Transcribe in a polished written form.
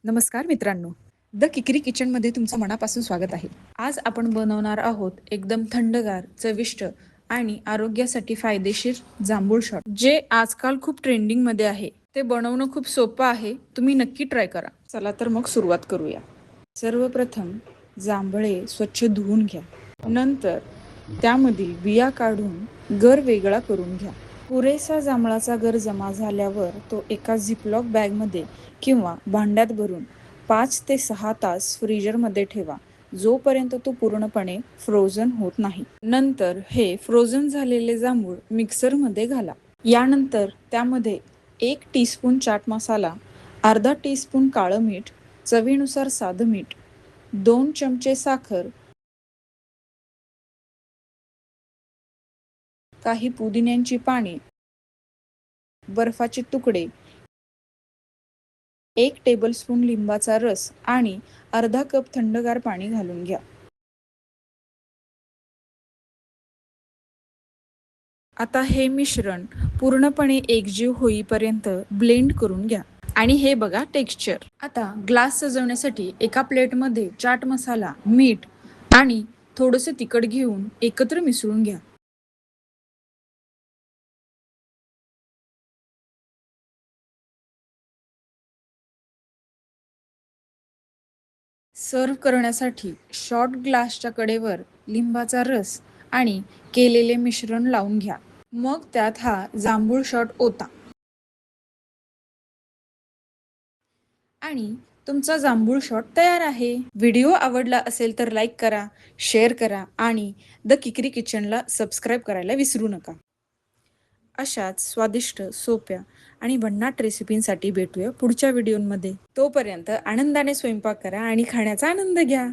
नमस्कार मित्रांनो, द किकरी किचनमध्ये तुमचं मनापासून स्वागत आहे. आज आपण बनवणार आहोत एकदम थंडगार, चविष्ट आणि आरोग्यासाठी फायदेशीर जांभूळ शॉट, जे आजकाल खूप ट्रेंडिंगमध्ये आहे. ते बनवणं खूप सोपं आहे. तुम्ही नक्की ट्राय करा. चला तर मग सुरुवात करूया. सर्वप्रथम जांभळे स्वच्छ धुवून घ्या. नंतर त्यामधील बिया काढून गर वेगळा करून घ्या. पुरेसा जांभळाचा गर जमा झाल्यावर तो एका झिपलॉक बॅगमध्ये किंवा भांड्यात भरून 5 ते 6 तास फ्रीजरमध्ये ठेवा, जोपर्यंत तो पूर्णपणे फ्रोझन होत नाही. नंतर हे फ्रोझन झालेले जांभूळ मिक्सरमध्ये घाला. यानंतर त्यामध्ये 1 टीस्पून चाट मसाला, अर्धा टीस्पून काळं मीठ, चवीनुसार साधं मीठ, 2 चमचे साखर, काही पुदिन्याची पाने, बर्फाचे तुकडे, 1 टेबलस्पून लिंबाचा रस आणि अर्धा कप थंडगार पाणी घालून घ्या. आता हे मिश्रण पूर्णपणे एकजीव होईपर्यंत ब्लेंड करून घ्या. आणि हे बघा टेक्स्चर. आता ग्लास सजवण्यासाठी एका प्लेटमध्ये चाट मसाला, मीठ आणि थोडंसं तिखट घेऊन एकत्र मिसळून घ्या. सर्व्ह करण्यासाठी शॉट ग्लासच्या कडेवर लिंबाचा रस आणि केलेले मिश्रण लावून घ्या. मग त्यात हा जांभूळ शॉट ओता आणि तुमचा जांभूळ शॉट तयार आहे. व्हिडिओ आवडला असेल तर लाईक करा, शेअर करा आणि द किकरी किचनला सबस्क्राईब करायला विसरू नका. अशाच स्वादिष्ट, सोप्या आणि भन्नाट रेसिपींसाठी भेटूया पुढच्या व्हिडिओमध्ये. तोपर्यंत आनंदाने स्वयंपाक करा आणि खाण्याचा आनंद घ्या.